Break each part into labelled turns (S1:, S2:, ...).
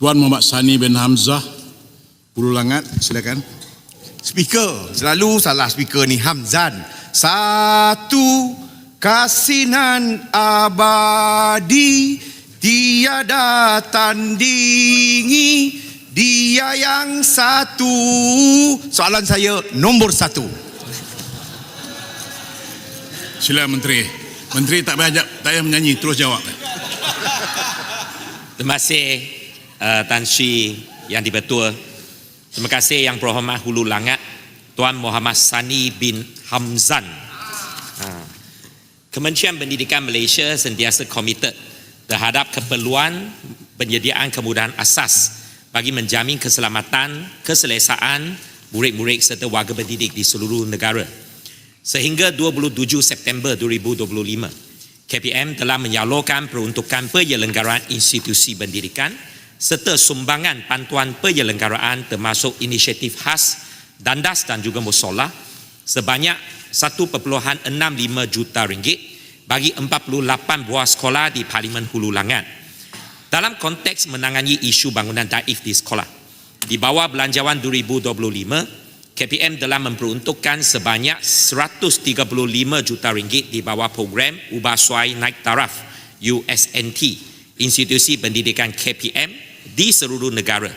S1: Tuan Muhammad Sani bin Hamzah, Hulu Langat, silakan.
S2: Speaker, selalu salah speaker ni, Hamzan. Satu kasinan abadi, tiada tandingi, dia yang satu. Soalan saya nombor satu.
S1: Sila Menteri. Menteri tak payah menyanyi, terus jawab.
S3: Terima kasih Tan Sri Yang Dipertua. Terima kasih Yang Berhormat Hulu Langat Tuan Muhammad Sani bin Hamzan. Kementerian Pendidikan Malaysia sentiasa komited terhadap keperluan penyediaan kemudahan asas bagi menjamin keselamatan, keselesaan murid-murid serta warga pendidik di seluruh negara. Sehingga 27 September 2025, KPM telah menyalurkan peruntukan penyelenggaraan institusi pendidikan serta sumbangan bantuan penyelenggaraan termasuk inisiatif khas, dandas dan juga musolah sebanyak 1.65 juta ringgit bagi 48 buah sekolah di Parlimen Hulu Langat. Dalam konteks menangani isu bangunan daif di sekolah, di bawah belanjawan 2025, KPM telah memperuntukkan sebanyak 135 juta ringgit di bawah program Ubah Suai Naik Taraf USNT, institusi pendidikan KPM di seluruh negara,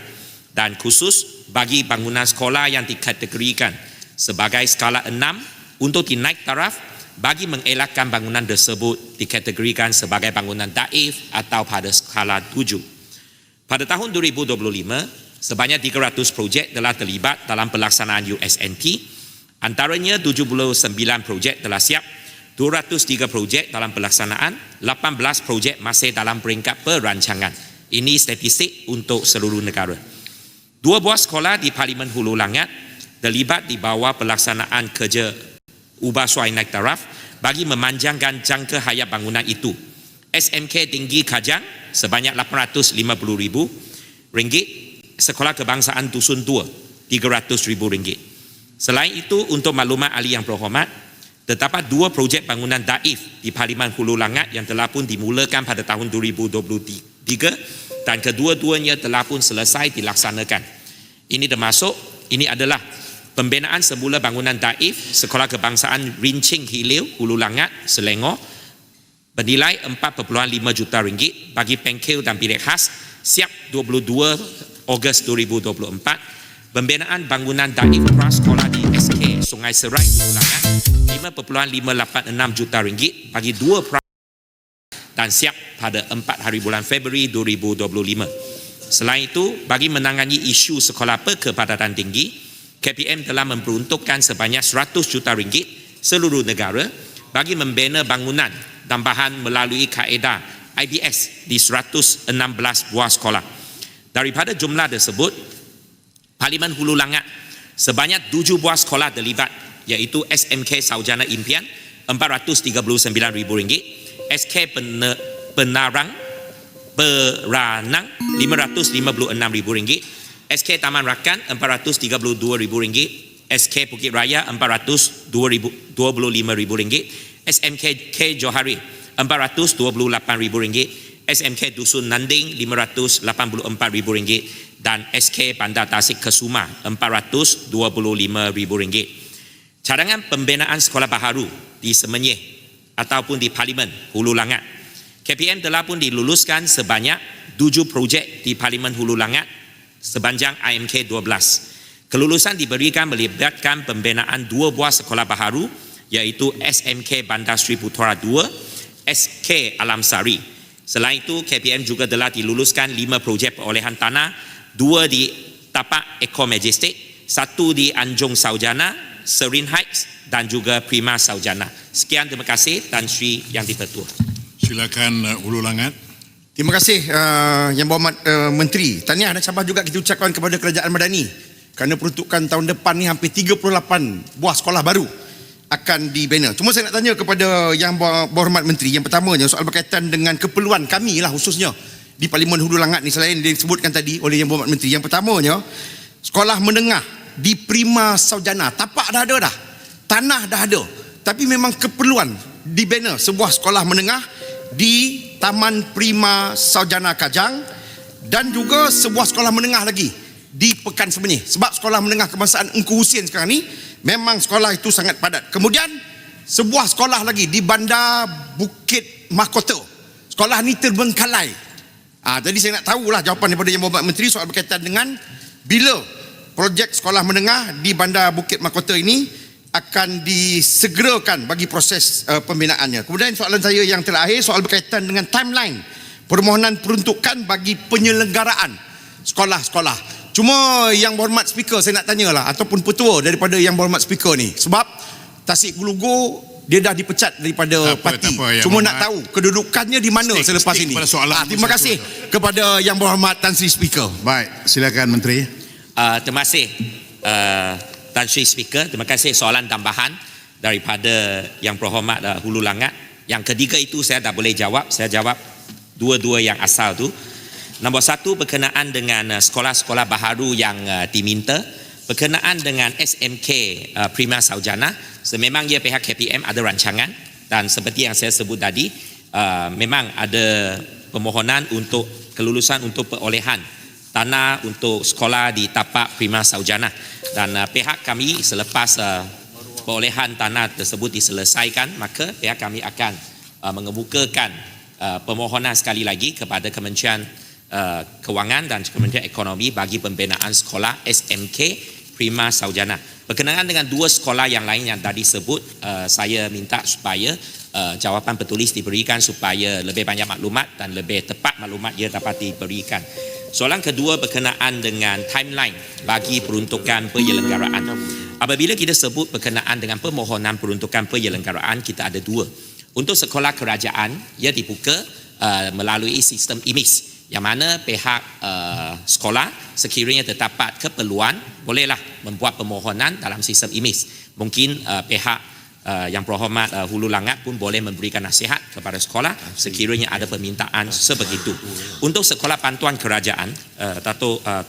S3: dan khusus bagi bangunan sekolah yang dikategorikan sebagai skala 6 untuk dinaik taraf bagi mengelakkan bangunan tersebut dikategorikan sebagai bangunan daif atau pada skala 7. Pada tahun 2025, sebanyak 300 projek telah terlibat dalam pelaksanaan USNT, antaranya 79 projek telah siap, 203 projek dalam pelaksanaan, 18 projek masih dalam peringkat perancangan. Ini statistik untuk seluruh negara. 2 buah sekolah di Parlimen Hulu Langat terlibat di bawah pelaksanaan kerja Ubah Suai Naik Taraf bagi memanjangkan jangka hayat bangunan itu. SMK Tinggi Kajang sebanyak RM850,000, Sekolah Kebangsaan Dusun 2 RM300,000. Selain itu, untuk maklumat ahli yang berhormat, terdapat 2 projek bangunan daif di Parlimen Hulu Langat yang telah pun dimulakan pada tahun 2023 dan kedua-duanya telah pun selesai dilaksanakan. Ini adalah pembinaan semula bangunan daif Sekolah Kebangsaan Rincing Hilir Hulu Langat, Selangor, bernilai 4.5 juta ringgit bagi pengkel dan bilik khas, siap 22 Ogos 2024. Pembinaan bangunan daif prasekolah di SK Sungai Serai Hulu Langat, 5.586 juta ringgit bagi 2 dan siap pada 4 hari bulan Februari 2025. Selain itu, bagi menangani isu sekolah berkepadatan tinggi, KPM telah memperuntukkan sebanyak 100 juta ringgit seluruh negara bagi membina bangunan tambahan melalui kaedah IBS di 116 buah sekolah. Daripada jumlah tersebut, Parlimen Hulu Langat sebanyak 7 buah sekolah terlibat, iaitu SMK Saujana Impian RM439,000, SK Penarang Beranang RM556,000, SK Taman Rakan RM432,000, SK Bukit Raya RM425,000, SMK K Johari RM428,000, SMK Dusun Nanding RM584,000 dan SK Bandar Tasik Kesuma RM425,000. Cadangan pembinaan sekolah baharu di Semenyih ataupun di Parlimen Hulu Langat, KPM telah pun diluluskan sebanyak 7 projek di Parlimen Hulu Langat sepanjang IMK 12. Kelulusan diberikan melibatkan pembinaan 2 buah sekolah baharu, iaitu SMK Bandar Sri Putera 2, SK Alam Sari. Selain itu, KPM juga telah diluluskan 5 projek perolehan tanah, 2 di Tapak Eco Majestic, 1 di Anjung Saujana, Serin Heights dan juga Prima Saujana. Sekian, terima kasih Tan Sri Yang Dipertua.
S1: Silakan Hulu Langat.
S2: Terima kasih Yang Berhormat Menteri. Tahniah dan sabar juga kita ucapkan kepada Kerajaan Madani kerana peruntukan tahun depan ni hampir 38 buah sekolah baru akan dibina. Cuma saya nak tanya kepada Yang Berhormat Menteri, yang pertamanya soal berkaitan dengan keperluan kami lah khususnya di Parlimen Hulu Langat ni, selain disebutkan tadi oleh Yang Berhormat Menteri. Yang pertamanya, sekolah menengah di Prima Saujana, tapak dah ada dah, tanah dah ada, tapi memang keperluan dibina sebuah sekolah menengah di Taman Prima Saujana Kajang dan juga sebuah sekolah menengah lagi di Pekan Sebenyih. Sebab sekolah menengah kebangsaan Engku Husin sekarang ni memang sekolah itu sangat padat. Kemudian sebuah sekolah lagi di Bandar Bukit Mahkota. Sekolah ni terbengkalai. Jadi saya nak tahulah jawapan daripada Yang Berhormat Menteri soal berkaitan dengan bila projek sekolah menengah di Bandar Bukit Mahkota ini akan disegerakan bagi proses pembinaannya. Kemudian soalan saya yang terakhir soal berkaitan dengan timeline permohonan peruntukan bagi penyelenggaraan sekolah-sekolah. Cuma Yang Berhormat Speaker saya nak tanyalah, ataupun petua daripada Yang Berhormat Speaker ni, sebab Tasik Gulugu dia dah dipecat daripada parti. Cuma nak tahu kedudukannya di mana selepas ini. Terima kasih kepada Yang Berhormat Tan Sri Speaker.
S1: Baik, silakan Menteri.
S3: Terima kasih Tan Sri Speaker. Terima kasih soalan tambahan daripada Yang Berhormat Hulu Langat. Yang ketiga itu saya dah boleh jawab. Saya jawab dua-dua yang asal tu. Nombor satu berkenaan dengan sekolah-sekolah baharu yang diminta. Berkenaan dengan SMK Prima Saujana, sememangnya pihak KPM ada rancangan, dan seperti yang saya sebut tadi, memang ada permohonan untuk kelulusan untuk perolehan tanah untuk sekolah di tapak Prima Saujana, dan pihak kami selepas perolehan tanah tersebut diselesaikan, maka pihak kami akan mengemukakan permohonan sekali lagi kepada Kementerian Kewangan dan Kementerian Ekonomi bagi pembinaan sekolah SMK Prima Saujana. Berkenaan dengan dua sekolah yang lain yang tadi sebut, saya minta supaya jawapan tertulis diberikan supaya lebih banyak maklumat dan lebih tepat maklumat ia dapat diberikan. Soalan kedua berkenaan dengan timeline bagi peruntukan penyelenggaraan. Apabila kita sebut berkenaan dengan permohonan peruntukan penyelenggaraan, kita ada dua. Untuk sekolah kerajaan, ia dibuka melalui sistem IMIS, yang mana pihak sekolah sekiranya terdapat keperluan bolehlah membuat permohonan dalam sistem IMIS. Mungkin pihak Yang Berhormat Hulu Langat pun boleh memberikan nasihat kepada sekolah sekiranya ada permintaan sebegitu. Untuk sekolah pantuan kerajaan,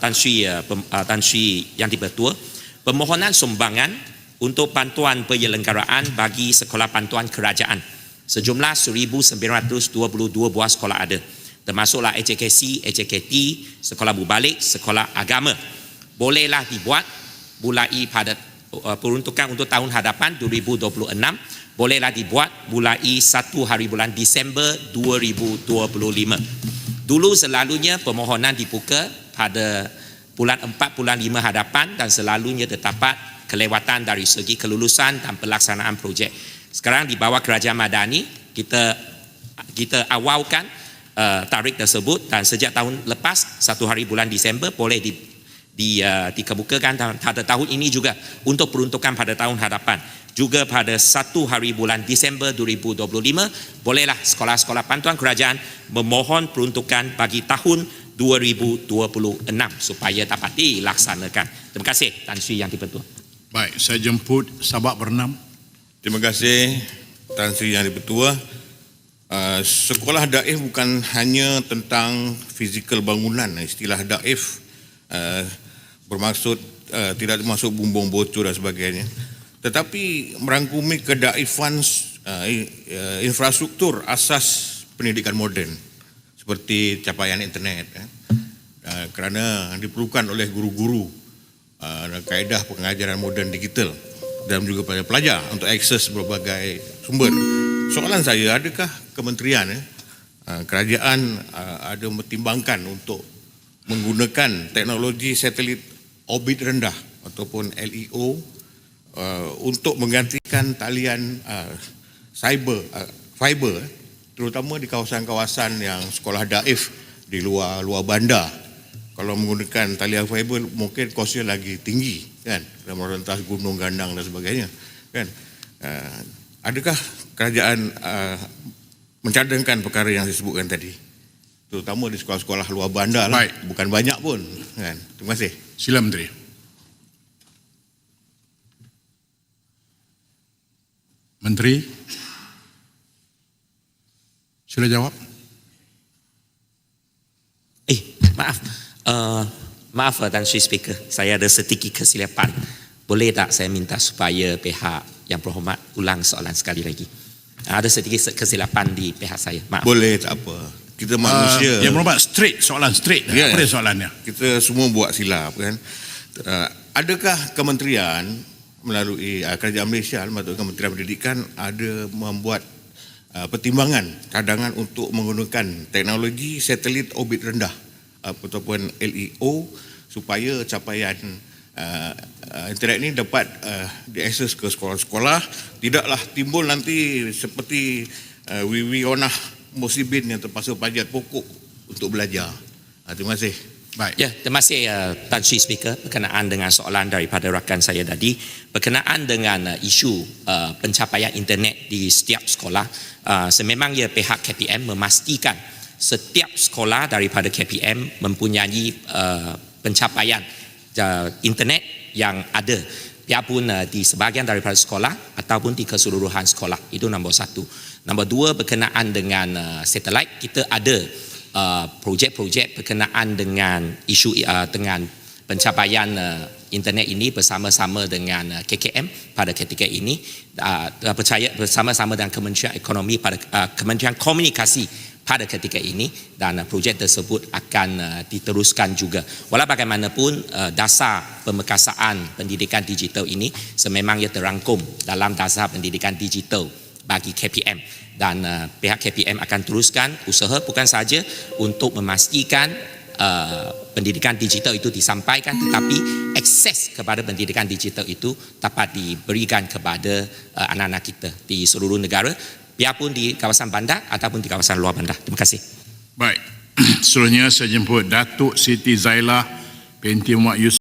S3: Tan Sri Yang Dipertua, permohonan sumbangan untuk bantuan penyelenggaraan bagi sekolah pantuan kerajaan sejumlah 1,922 buah sekolah ada, termasuklah HKC, HKT, sekolah berbalik, sekolah agama. Bolehlah dibuat mulai pada peruntukan untuk tahun hadapan 2026, bolehlah dibuat mulai 1 hari bulan Disember 2025. Dulu selalunya permohonan dibuka pada bulan 4, bulan 5 hadapan, dan selalunya terdapat kelewatan dari segi kelulusan dan pelaksanaan projek. Sekarang di bawah Kerajaan Madani, kita awalkan tarikh tersebut, dan sejak tahun lepas 1 hari bulan Disember boleh dikemukakan pada tahun ini juga untuk peruntukan pada tahun hadapan. Juga pada 1 hari bulan Disember 2025 bolehlah sekolah-sekolah pantuan kerajaan memohon peruntukan bagi tahun 2026 supaya dapat dilaksanakan. Terima kasih Tan Sri Yang Dipertua.
S1: Baik, saya jemput Sabak Bernam.
S4: Terima kasih Tan Sri Yang Dipertua. Sekolah daif bukan hanya tentang fizikal bangunan. Istilah daif bermaksud tidak termasuk bumbung bocor dan sebagainya, tetapi merangkumi kedaifan infrastruktur asas pendidikan moden seperti capaian internet, kerana diperlukan oleh guru-guru kaedah pengajaran moden digital dan juga pada pelajar untuk akses berbagai sumber. Soalan saya, adakah kementerian kerajaan ada mempertimbangkan untuk menggunakan teknologi satelit orbit rendah ataupun LEO untuk menggantikan talian fiber, terutama di kawasan-kawasan yang sekolah daif di luar bandar. Kalau menggunakan talian fiber mungkin kosnya lagi tinggi, kan, dalam merentas gunung gandang dan sebagainya, kan. Adakah kerajaan mencadangkan perkara yang saya sebutkan tadi, terutama di sekolah-sekolah luar bandar lah, bukan banyak pun, kan. Terima kasih.
S1: Sila Menteri. Menteri, sila jawab.
S3: Maaf Tan Sri Speaker, saya ada sedikit kesilapan. Boleh tak saya minta supaya pihak Yang Berhormat ulang soalan sekali lagi? Ada sedikit kesilapan di pihak saya. Maaf.
S4: Boleh, tak apa. kita manusia.
S1: Yang berhormat straight, soalan straight.
S4: Ya.
S1: Apa dia soalannya?
S4: Kita semua buat silap kan. Adakah kementerian melalui kerajaan Malaysia, melalui Kementerian Pendidikan ada membuat pertimbangan cadangan untuk menggunakan teknologi satelit orbit rendah ataupun LEO supaya capaian internet ini dapat diakses ke sekolah-sekolah, tidaklah timbul nanti seperti Wiwionah Musibin yang terpaksa panjat pokok untuk belajar. Terima kasih.
S1: Baik.
S3: Ya, terima kasih Tan Sri Speaker berkenaan dengan soalan daripada rakan saya tadi berkenaan dengan isu pencapaian internet di setiap sekolah. Sememangnya pihak KPM memastikan setiap sekolah daripada KPM mempunyai pencapaian internet yang ada, biarpun di sebahagian daripada sekolah ataupun di keseluruhan sekolah. Itu nombor satu. Nombor dua, berkenaan dengan satelit, kita ada projek-projek berkenaan dengan isu dengan pencapaian internet ini bersama-sama dengan KKM pada ketika ini, percaya bersama-sama dengan Kementerian Ekonomi pada Kementerian Komunikasi pada ketika ini, dan projek tersebut akan diteruskan juga. Walau bagaimanapun dasar pemekasaan pendidikan digital ini sememangnya terangkum dalam dasar pendidikan digital bagi KPM, dan pihak KPM akan teruskan usaha bukan saja untuk memastikan pendidikan digital itu disampaikan, tetapi akses kepada pendidikan digital itu dapat diberikan kepada anak-anak kita di seluruh negara, biarpun di kawasan bandar ataupun di kawasan luar bandar. Terima kasih.
S1: Baik. Seterusnya saya jemput Datuk Siti Zailah binti Muhammad Yusuf.